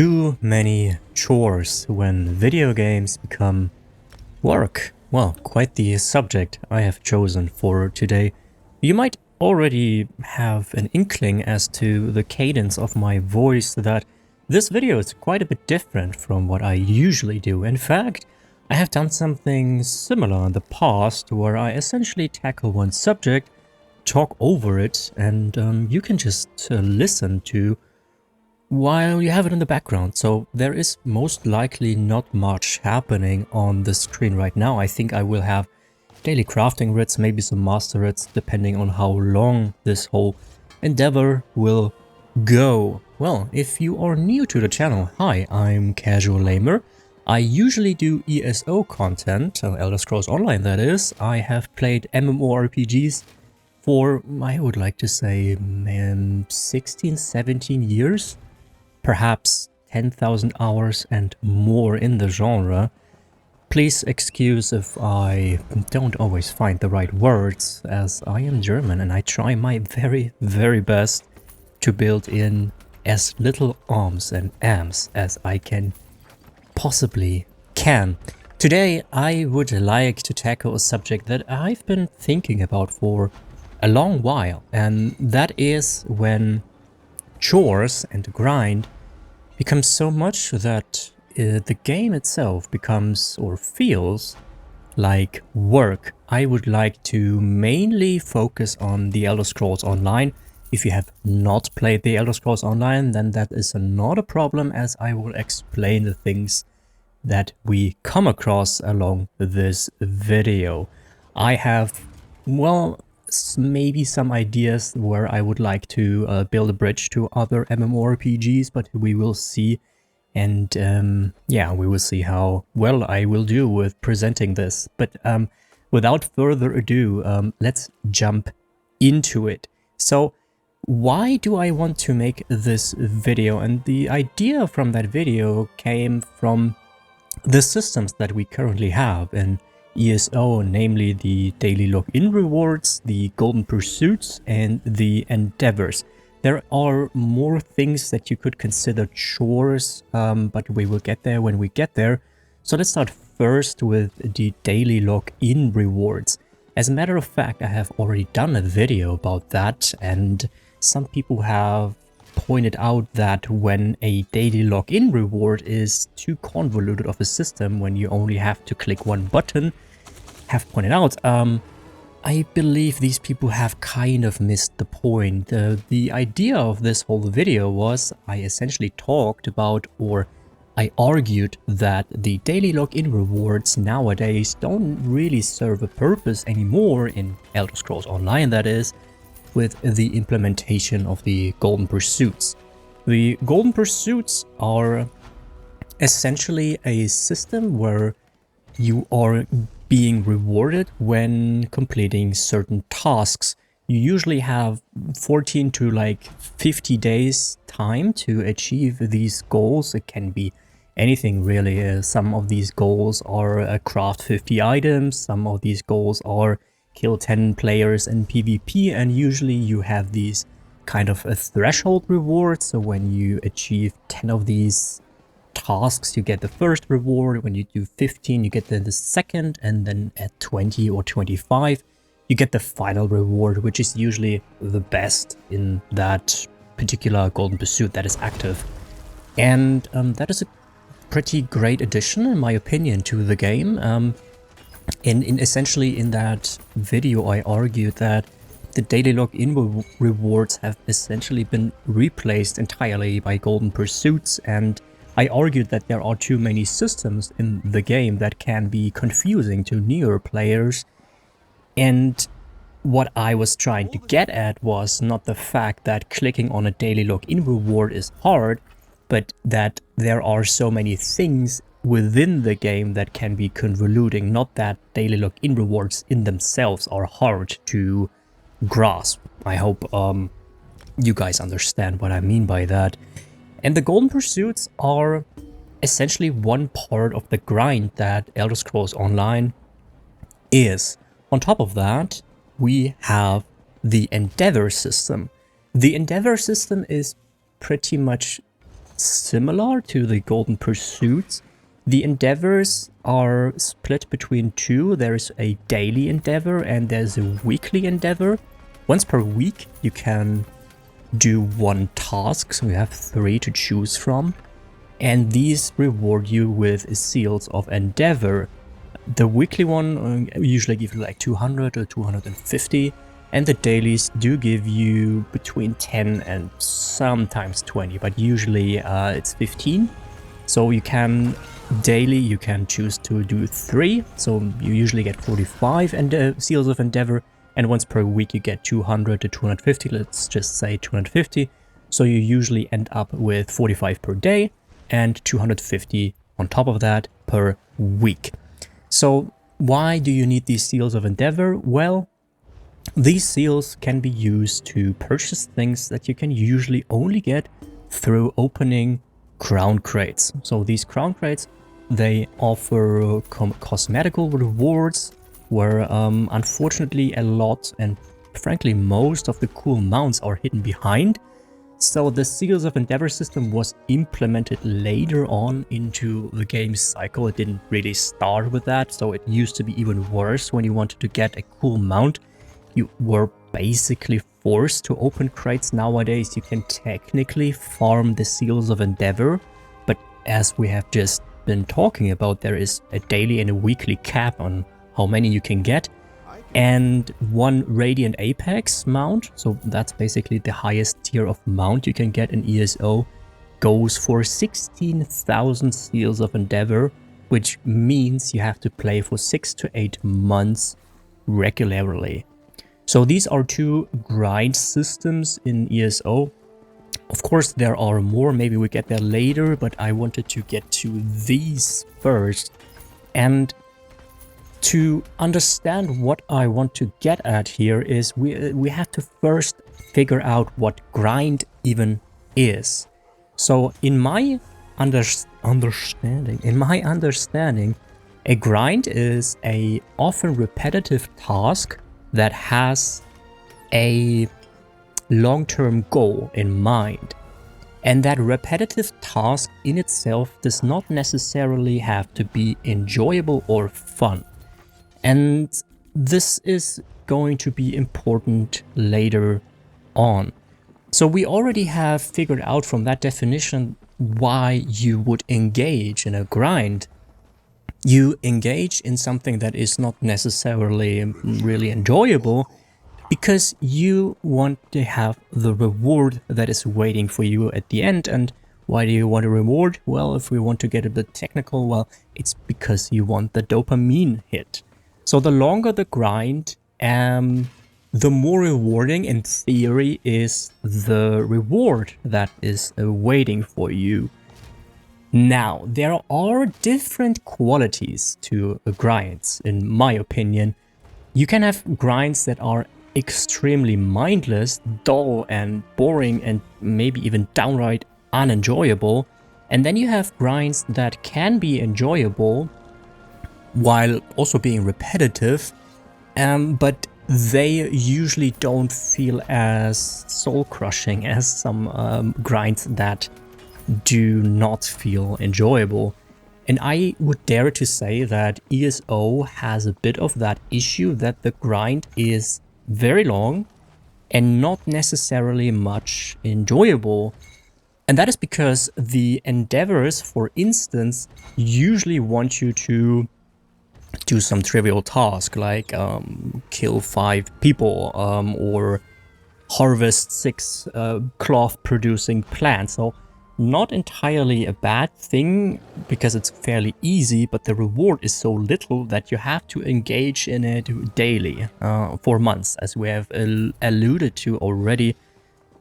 Too many chores when video games become work. Well, quite the subject I have chosen for today. You might already have an inkling as to the cadence of my voice that this video is quite a bit different from what I usually do. In fact, I have done something similar in the past where I essentially tackle one subject, talk over it, and you can just listen to while you have it in the background. So there is most likely not much happening on the screen right now. I think I will have daily crafting rits, maybe some master rits, depending on how long this whole endeavor will go. Well, if you are new to the channel, hi, I'm Casual Lamer. I usually do ESO content, Elder Scrolls Online that is. I have played MMORPGs for, I would like to say, 16, 17 years. Perhaps 10,000 hours and more in the genre. Please excuse if I don't always find the right words, as I am German and I try my very, very best to build in as little ohms and amps as I can possibly can. Today I would like to tackle a subject that I've been thinking about for a long while, and that is when chores and grind becomes so much that the game itself becomes or feels like work. I would like to mainly focus on the Elder Scrolls Online. If you have not played the Elder Scrolls Online, then that is not a problem, as I will explain the things that we come across along this video. I have, well, maybe some ideas where I would like to build a bridge to other MMORPGs, but we will see. And yeah, we will see how well I will do with presenting this. But without further ado, let's jump into it. So why do I want to make this video? And the idea from that video came from the systems that we currently have in ESO, namely the daily login rewards, the golden pursuits, and the endeavors. There are more things that you could consider chores, but we will get there when we get there. So let's start first with the daily login rewards. As a matter of fact, I have already done a video about that, and some people have pointed out that when a daily login reward is too convoluted of a system, when you only have to click one button, have pointed out, I believe these people have kind of missed the point. The idea of this whole video was I essentially talked about, or I argued that the daily login rewards nowadays don't really serve a purpose anymore in Elder Scrolls Online, that is, with the implementation of the golden pursuits. The golden pursuits are essentially a system where you are being rewarded when completing certain tasks. You usually have 14 to like 50 days time to achieve these goals. It can be anything really. Some of these goals are craft 50 items, some of these goals are kill 10 players in PvP, and usually you have these kind of a threshold reward. So when you achieve 10 of these tasks, you get the first reward. When you do 15, you get the second, and then at 20 or 25, you get the final reward, which is usually the best in that particular golden pursuit that is active. And that is a pretty great addition, in my opinion, to the game. Essentially in that video, I argued that the daily login rewards have essentially been replaced entirely by golden pursuits, and I argued that there are too many systems in the game that can be confusing to newer players. And what I was trying to get at was not the fact that clicking on a daily login reward is hard, but that there are so many things within the game that can be convoluting, not that daily login rewards in themselves are hard to grasp. I hope you guys understand what I mean by that. And the golden pursuits are essentially one part of the grind that Elder Scrolls Online is. On top of that, we have the endeavor system. The endeavor system is pretty much similar to the Golden Pursuits. The endeavors are split between two. There's a daily endeavor and there's a weekly endeavor. Once per week you can do one task, so you have 3 to choose from, and these reward you with seals of endeavor. The weekly one usually give you like 200 or 250, and the dailies do give you between 10 and sometimes 20, but usually it's 15. So you can daily you can choose to do 3, so you usually get 45 and seals of endeavor, and once per week you get 200 to 250, let's just say 250. So you usually end up with 45 per day and 250 on top of that per week. So why do you need these seals of endeavor? Well, these seals can be used to purchase things that you can usually only get through opening crown crates. So these crown crates, they offer cosmetical rewards where unfortunately a lot and frankly most of the cool mounts are hidden behind. So the Seals of Endeavor system was implemented later on into the game's cycle. It didn't really start with that, so it used to be even worse. When you wanted to get a cool mount, you were basically forced to open crates. Nowadays you can technically farm the Seals of Endeavor, but as we have just been talking about, there is a daily and a weekly cap on how many you can get, and one Radiant Apex mount, so that's basically the highest tier of mount you can get in ESO, goes for 16,000 Seals of Endeavor, which means you have to play for 6 to 8 months regularly. So these are two grind systems in ESO. Of course there are more, maybe we get there later, but I wanted to get to these first. And to understand what I want to get at here is we have to first figure out what grind even is. So in my understanding, a grind is a often repetitive task that has a long-term goal in mind. And that repetitive task in itself does not necessarily have to be enjoyable or fun. And this is going to be important later on. So we already have figured out from that definition why you would engage in a grind. You engage in something that is not necessarily really enjoyable because you want to have the reward that is waiting for you at the end. And why do you want a reward? Well, if we want to get a bit technical, well, it's because you want the dopamine hit. So the longer the grind, the more rewarding in theory is the reward that is waiting for you. Now, there are different qualities to grinds, in my opinion. You can have grinds that are extremely mindless, dull and boring and maybe even downright unenjoyable. And then you have grinds that can be enjoyable while also being repetitive, but they usually don't feel as soul-crushing as some grinds that do not feel enjoyable. And I would dare to say that ESO has a bit of that issue, that the grind is very long and not necessarily much enjoyable. And that is because the endeavors, for instance, usually want you to do some trivial task like kill 5 people or harvest 6 cloth producing plants. So not entirely a bad thing because it's fairly easy, but the reward is so little that you have to engage in it daily for months. As we have alluded to already,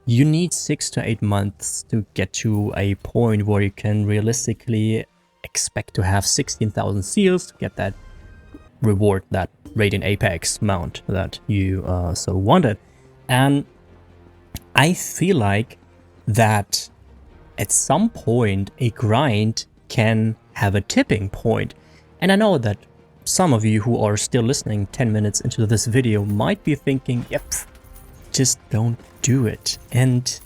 you need 6 to 8 months to get to a point where you can realistically expect to have 16,000 seals to get that reward, that Radiant Apex mount that you so wanted. And I feel like that at some point a grind can have a tipping point. And I know that some of you who are still listening 10 minutes into this video might be thinking, yep, just don't do it. And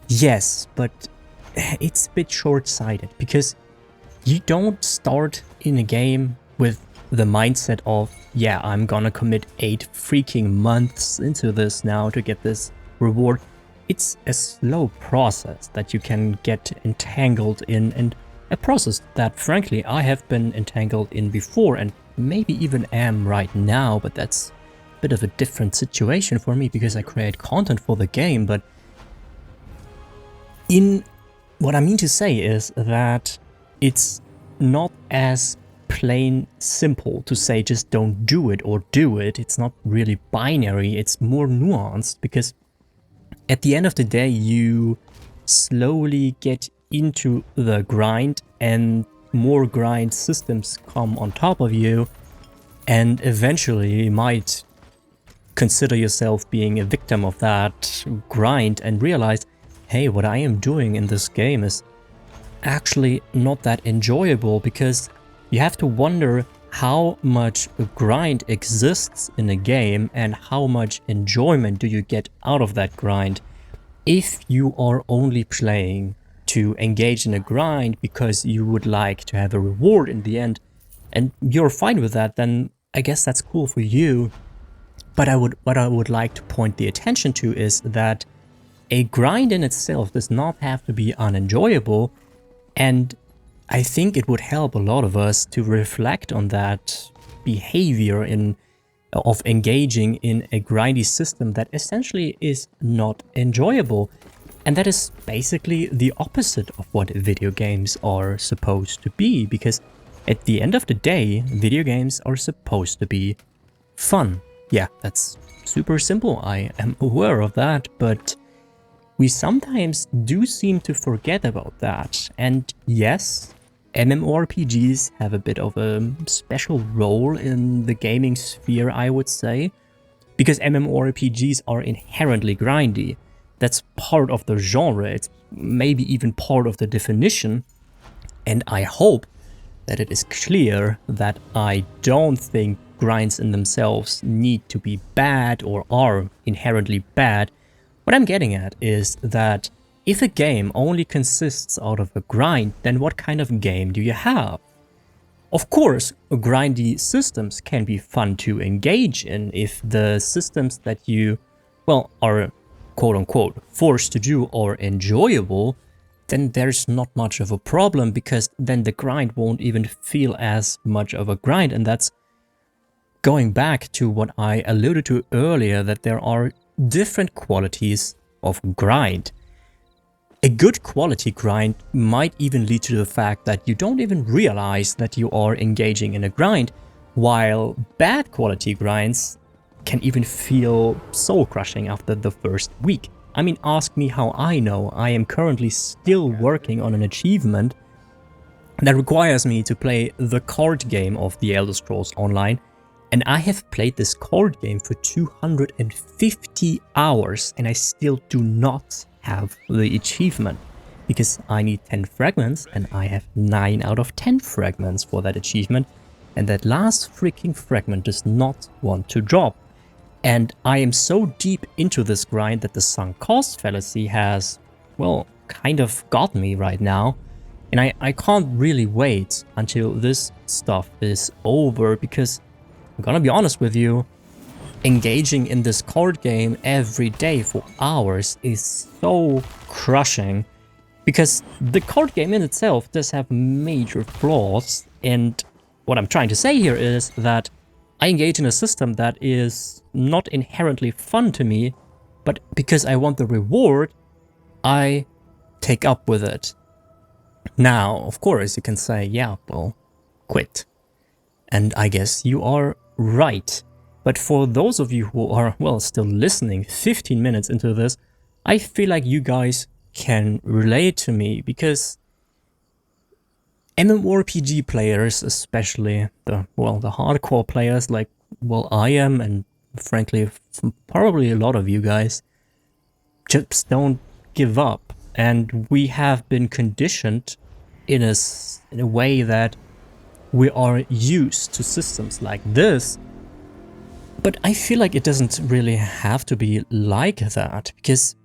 yes, but it's a bit short-sighted because you don't start in a game with the mindset of, yeah, I'm gonna commit 8 freaking months into this now to get this reward. It's a slow process that you can get entangled in, and a process that frankly I have been entangled in before and maybe even am right now, but that's a bit of a different situation for me because I create content for the game. But what I mean to say is that it's not as plain simple to say just don't do it or do it. It's not really binary, it's more nuanced because at the end of the day you slowly get into the grind and more grind systems come on top of you, and eventually you might consider yourself being a victim of that grind and realize, hey, what I am doing in this game is actually not that enjoyable, because you have to wonder how much grind exists in a game and how much enjoyment do you get out of that grind. If you are only playing to engage in a grind because you would like to have a reward in the end and you're fine with that, then I guess that's cool for you. But what I would like to point the attention to is that a grind in itself does not have to be unenjoyable, and I think it would help a lot of us to reflect on that behavior of engaging in a grindy system that essentially is not enjoyable. And that is basically the opposite of what video games are supposed to be, because at the end of the day, video games are supposed to be fun. Yeah, that's super simple, I am aware of that, but we sometimes do seem to forget about that. And yes, MMORPGs have a bit of a special role in the gaming sphere, I would say, because MMORPGs are inherently grindy. That's part of the genre, it's maybe even part of the definition, and I hope that it is clear that I don't think grinds in themselves need to be bad or are inherently bad. What I'm getting at is that if a game only consists out of a grind, then what kind of game do you have? Of course, grindy systems can be fun to engage in if the systems that you, well, are quote-unquote forced to do are enjoyable, then there's not much of a problem, because then the grind won't even feel as much of a grind. And that's going back to what I alluded to earlier, that there are different qualities of grind. A good quality grind might even lead to the fact that you don't even realize that you are engaging in a grind, while bad quality grinds can even feel soul-crushing after the first week. I mean, ask me how I know. I am currently still working on an achievement that requires me to play the card game of The Elder Scrolls Online, and I have played this card game for 250 hours and I still do not have the achievement, because I need 10 fragments and I have 9 out of 10 fragments for that achievement, and that last freaking fragment does not want to drop. And I am so deep into this grind that the sunk cost fallacy has, well, kind of got me right now. And I can't really wait until this stuff is over, because I'm gonna be honest with you, engaging in this card game every day for hours is so crushing, because the card game in itself does have major flaws. And what I'm trying to say here is that I engage in a system that is not inherently fun to me, but because I want the reward, I take up with it. Now, of course, you can say, yeah, well, quit. And I guess you are right. But for those of you who are, well, still listening 15 minutes into this, I feel like you guys can relate to me, because MMORPG players, especially the hardcore players like, well, I am, and frankly, probably a lot of you guys, just don't give up. And we have been conditioned in a way that we are used to systems like this. But I feel like it doesn't really have to be like that, because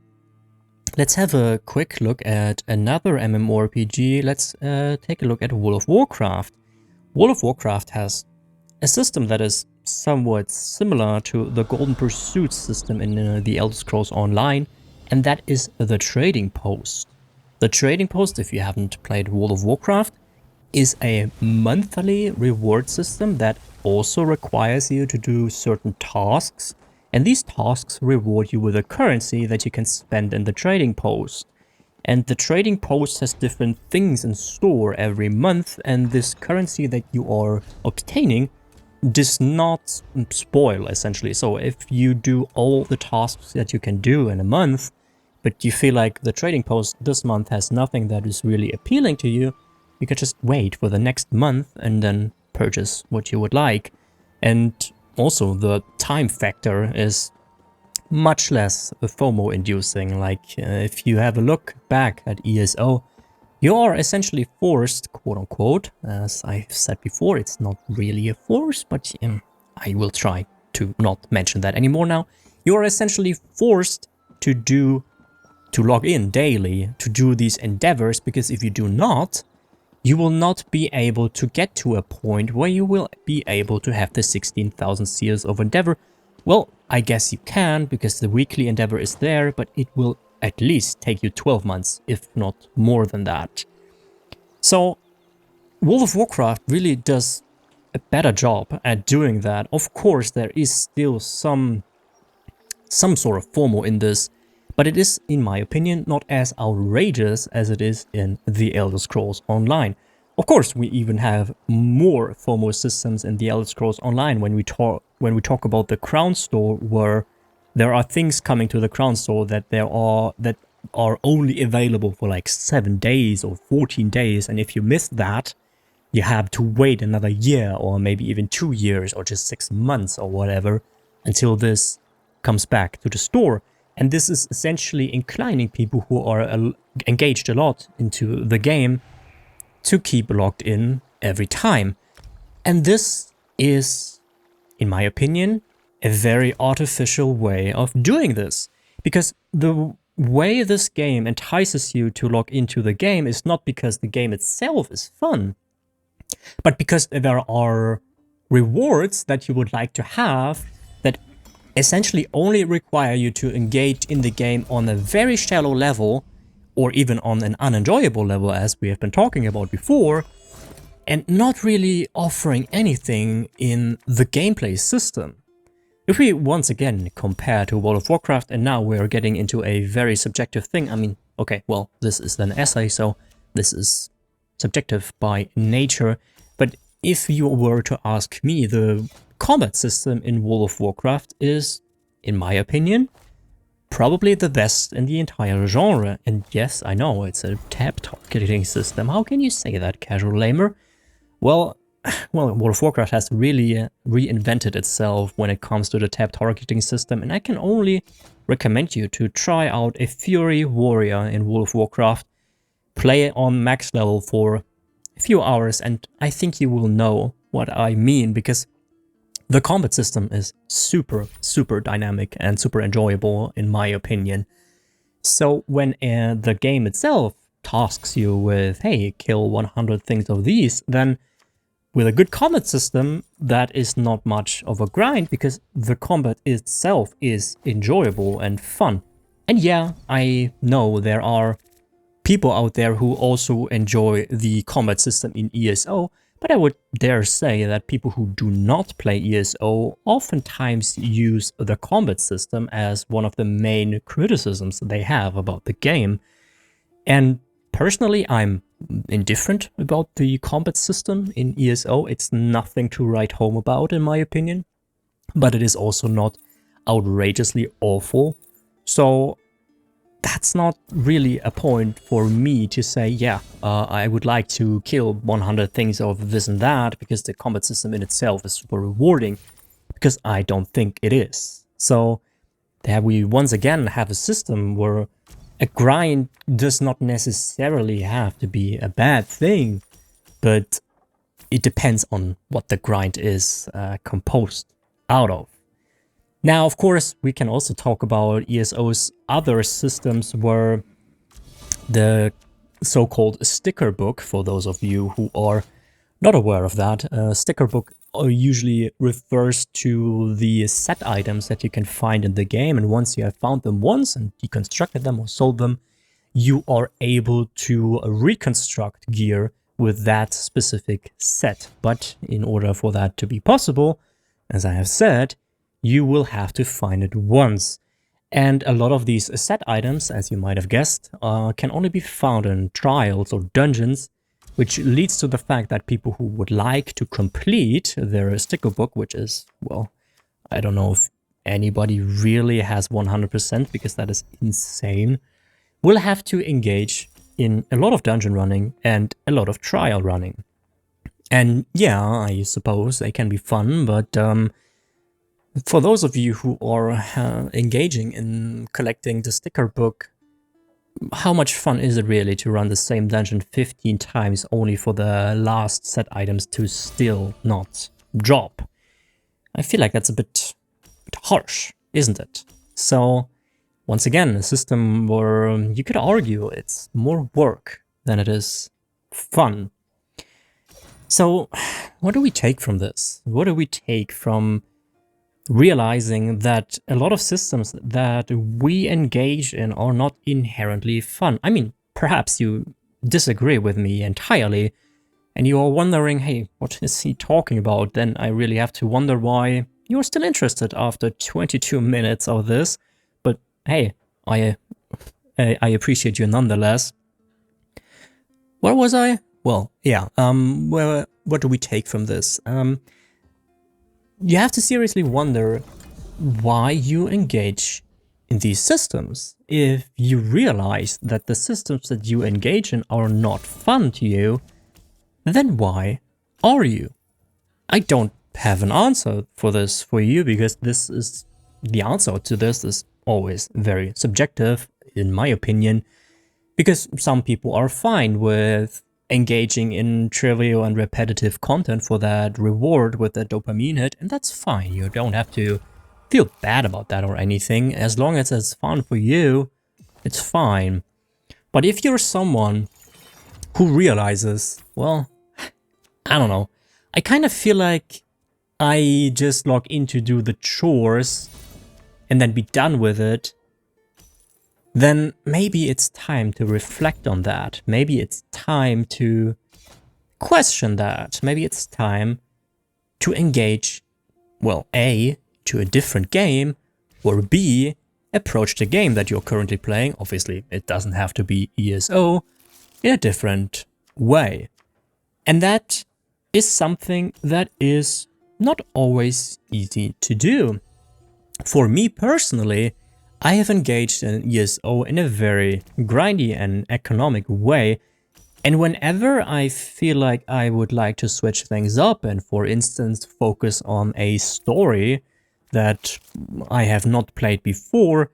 let's have a quick look at another MMORPG. Let's take a look at World of Warcraft. World of Warcraft has a system that is somewhat similar to the Golden Pursuit system in the Elder Scrolls Online, and that is the Trading Post. The Trading Post, if you haven't played World of Warcraft, is a monthly reward system that also requires you to do certain tasks, and these tasks reward you with a currency that you can spend in the Trading Post. And the Trading Post has different things in store every month, and this currency that you are obtaining does not spoil, essentially. So if you do all the tasks that you can do in a month, but you feel like the Trading Post this month has nothing that is really appealing to you, you can just wait for the next month and then purchase what you would like. And also the time factor is much less FOMO inducing. Like if you have a look back at ESO, you are essentially forced, quote unquote, as I've said before, it's not really a force, but I will try to not mention that anymore now. You are essentially forced to log in daily to do these endeavors, because if you do not, you will not be able to get to a point where you will be able to have the 16,000 seals of endeavor. Well, I guess you can, because the weekly endeavor is there, but it will at least take you 12 months, if not more than that. So World of Warcraft really does a better job at doing that. Of course, there is still some sort of FOMO in this, but it is, in my opinion, not as outrageous as it is in the Elder Scrolls Online. Of course, we even have more FOMO systems in the Elder Scrolls Online when we talk about the Crown Store, where there are things coming to the Crown Store that are only available for like 7 days or 14 days, and if you miss that, you have to wait another year or maybe even 2 years or just 6 months or whatever until this comes back to the store. And this is essentially inclining people who are engaged a lot into the game to keep logged in every time. And this is, in my opinion, a very artificial way of doing this. Because the way this game entices you to log into the game is not because the game itself is fun, but because there are rewards that you would like to have that essentially only require you to engage in the game on a very shallow level, or even on an unenjoyable level, as we have been talking about before, and not really offering anything in the gameplay system. If we once again compare to World of Warcraft, and now we're getting into a very subjective thing, I mean, okay, well, this is an essay, so this is subjective by nature, but if you were to ask me, the combat system in World of Warcraft is, in my opinion, probably the best in the entire genre. And yes, I know, it's a tab targeting system. How can you say that, casual lamer? Well, World of Warcraft has really reinvented itself when it comes to the tab targeting system, and I can only recommend you to try out a Fury Warrior in World of Warcraft. Play it on max level for a few hours, and I think you will know what I mean, because the combat system is super, super dynamic and super enjoyable, in my opinion. So when the game itself tasks you with, hey, kill 100 things of these, then with a good combat system, that is not much of a grind, because the combat itself is enjoyable and fun. And yeah, I know there are people out there who also enjoy the combat system in ESO, but I would dare say that people who do not play ESO oftentimes use the combat system as one of the main criticisms they have about the game. And personally, I'm indifferent about the combat system in ESO. It's nothing to write home about, in my opinion, but it is also not outrageously awful. So that's not really a point for me to say, yeah, I would like to kill 100 things of this and that because the combat system in itself is super rewarding, because I don't think it is. So there we once again have a system where a grind does not necessarily have to be a bad thing, but it depends on what the grind is composed out of. Now, of course, we can also talk about ESO's other systems where the so-called sticker book, for those of you who are not aware of that, sticker book usually refers to the set items that you can find in the game, and once you have found them once and deconstructed them or sold them, you are able to reconstruct gear with that specific set. But in order for that to be possible, as I have said, you will have to find it once. And a lot of these set items, as you might have guessed, can only be found in trials or dungeons, which leads to the fact that people who would like to complete their sticker book, which is, well, I don't know if anybody really has 100% because that is insane, will have to engage in a lot of dungeon running and a lot of trial running. And yeah, I suppose they can be fun, but for those of you who are engaging in collecting the sticker book, how much fun is it really to run the same dungeon 15 times only for the last set items to still not drop? I feel like that's a bit harsh, isn't it? So, once again, a system where you could argue it's more work than it is fun. So, what do we take from this? What do we take from realizing that a lot of systems that we engage in are not inherently fun? I mean, perhaps you disagree with me entirely and you are wondering, hey, what is he talking about? Then I really have to wonder why you're still interested after 22 minutes of this. But hey, I appreciate you nonetheless. Where was I? Well, yeah, what do we take from this? You have to seriously wonder why you engage in these systems. If you realize that the systems that you engage in are not fun to you, then why are you? I don't have an answer for this for you, because the answer to this is always very subjective, in my opinion, because some people are fine with engaging in trivial and repetitive content for that reward with a dopamine hit, and that's fine. You don't have to feel bad about that or anything. As long as it's fun for you, it's fine. But if you're someone who realizes, well, I don't know, I kind of feel like I just log in to do the chores and then be done with it, then maybe it's time to reflect on that. Maybe it's time to question that. Maybe it's time to engage, well, A, to a different game, or B, approach the game that you're currently playing. Obviously, it doesn't have to be ESO, in a different way. And that is something that is not always easy to do. For me personally, I have engaged in ESO in a very grindy and economic way, and whenever I feel like I would like to switch things up and, for instance, focus on a story that I have not played before,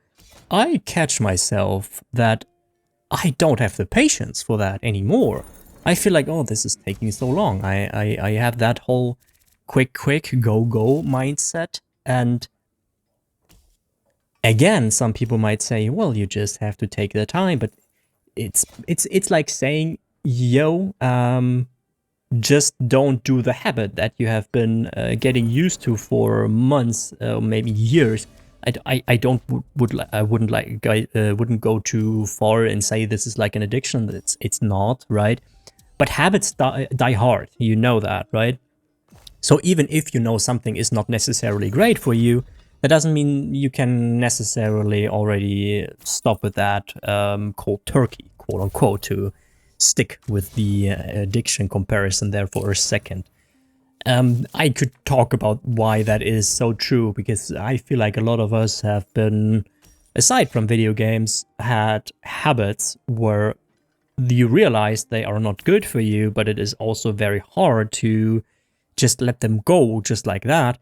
I catch myself that I don't have the patience for that anymore. I feel like, oh, this is taking so long. I have that whole quick, go mindset, and again, some people might say, well, you just have to take the time, but it's like saying, yo, just don't do the habit that you have been getting used to for months, maybe years. I wouldn't go too far and say this is like an addiction. It's not, right? But habits die hard. You know that, right? So even if you know something is not necessarily great for you, that doesn't mean you can necessarily already stop with that cold turkey, quote unquote, to stick with the addiction comparison there for a second. I could talk about why that is so true, because I feel like a lot of us have been, aside from video games, had habits where you realize they are not good for you, but it is also very hard to just let them go just like that.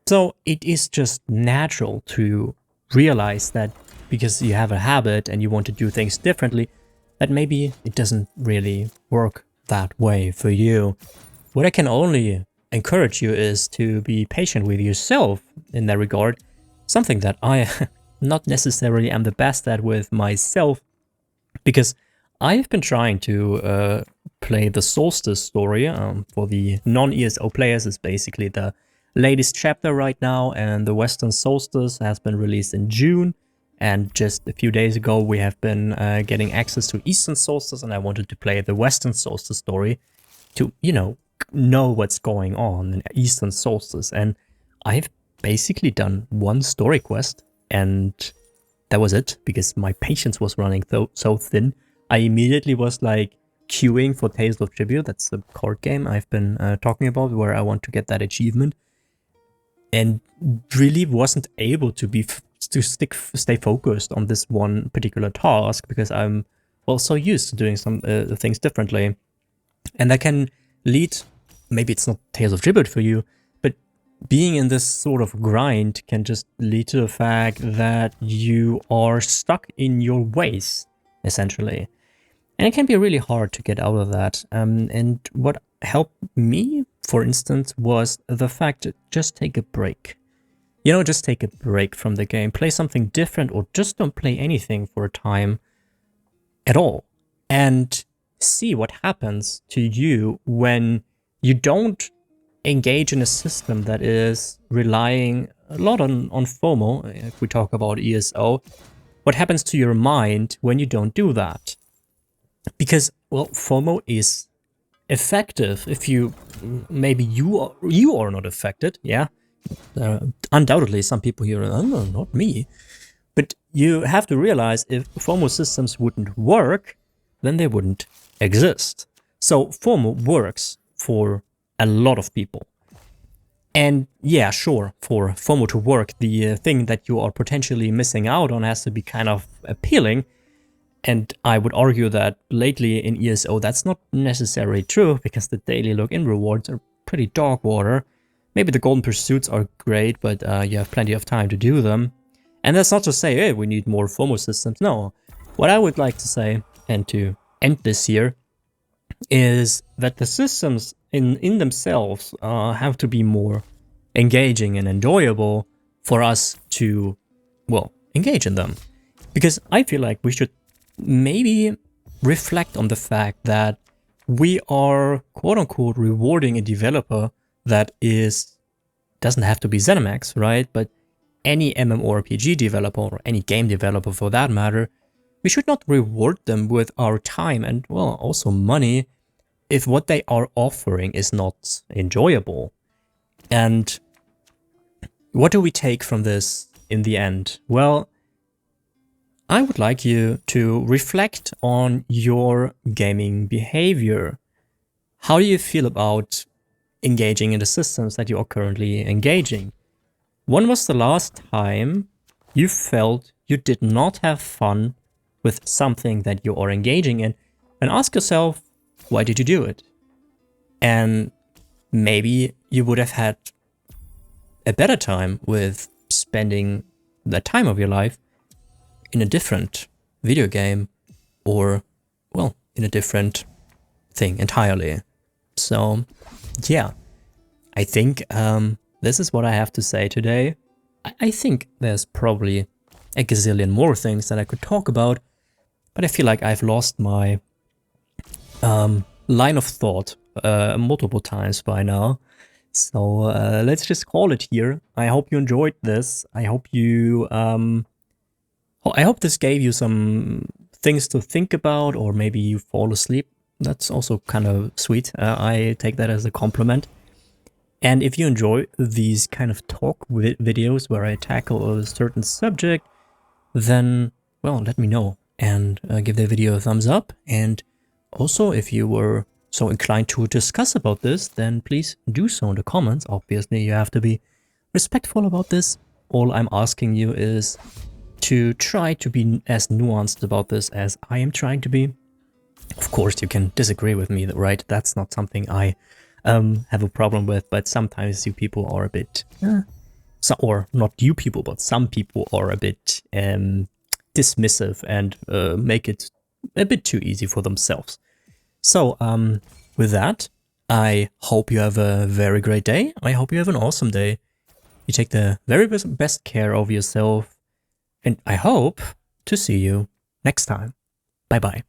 So it is just natural to realize that because you have a habit and you want to do things differently, that maybe it doesn't really work that way for you. What I can only encourage you is to be patient with yourself in that regard, something that I not necessarily am the best at with myself, because I've been trying to play the Solstice story. For the non-ESO players, is basically the latest chapter right now, and the Western Solstice has been released in June. And just a few days ago, we have been getting access to Eastern Solstice, and I wanted to play the Western Solstice story to, know what's going on in Eastern Solstice. And I've basically done one story quest, and that was it, because my patience was running so thin. I immediately was like queuing for Tales of Tribute. That's the card game I've been talking about, where I want to get that achievement, and really wasn't able to stay focused on this one particular task, because I'm so used to doing some things differently. And that can lead, maybe it's not Tales of Tribute for you, but being in this sort of grind can just lead to the fact that you are stuck in your ways, essentially. And it can be really hard to get out of that. And what helped me, for instance, was the fact to just take a break. Just take a break from the game, play something different, or just don't play anything for a time at all. And see what happens to you when you don't engage in a system that is relying a lot on FOMO. If we talk about ESO, what happens to your mind when you don't do that? Because, FOMO is effective if maybe you are not affected, yeah? Undoubtedly, some people here, oh, no, not me. But you have to realize, if FOMO systems wouldn't work, then they wouldn't exist. So FOMO works for a lot of people. And yeah, sure, for FOMO to work, the thing that you are potentially missing out on has to be kind of appealing. And I would argue that lately in ESO, that's not necessarily true, because the daily login rewards are pretty dog water. Maybe the golden pursuits are great, but you have plenty of time to do them. And that's not to say, hey, we need more FOMO systems. No, what I would like to say, and to end this here, is that the systems in themselves have to be more engaging and enjoyable for us to, engage in them. Because I feel like we should maybe reflect on the fact that we are, quote-unquote, rewarding a developer that doesn't have to be ZeniMax, right? But any MMORPG developer, or any game developer for that matter, we should not reward them with our time and, also money if what they are offering is not enjoyable. And what do we take from this in the end? Well, I would like you to reflect on your gaming behavior. How do you feel about engaging in the systems that you are currently engaging? When was the last time you felt you did not have fun with something that you are engaging in? And ask yourself, why did you do it? And maybe you would have had a better time with spending that time of your life in a different video game, or, in a different thing entirely. So, yeah, I think this is what I have to say today. I think there's probably a gazillion more things that I could talk about, but I feel like I've lost my line of thought multiple times by now. So let's just call it here. I hope you enjoyed this. I hope this gave you some things to think about, or maybe you fall asleep. That's also kind of sweet. I take that as a compliment. And if you enjoy these kind of talk videos where I tackle a certain subject, then, let me know and give the video a thumbs up. And also, if you were so inclined to discuss about this, then please do so in the comments. Obviously, you have to be respectful about this. All I'm asking you is to try to be as nuanced about this as I am trying to be. Of course, you can disagree with me, right? That's not something I have a problem with, but sometimes you people are a bit, or not you people, but some people are a bit dismissive and make it a bit too easy for themselves. So, with that, I hope you have a very great day. I hope you have an awesome day. You take the very best care of yourself, and I hope to see you next time. Bye bye.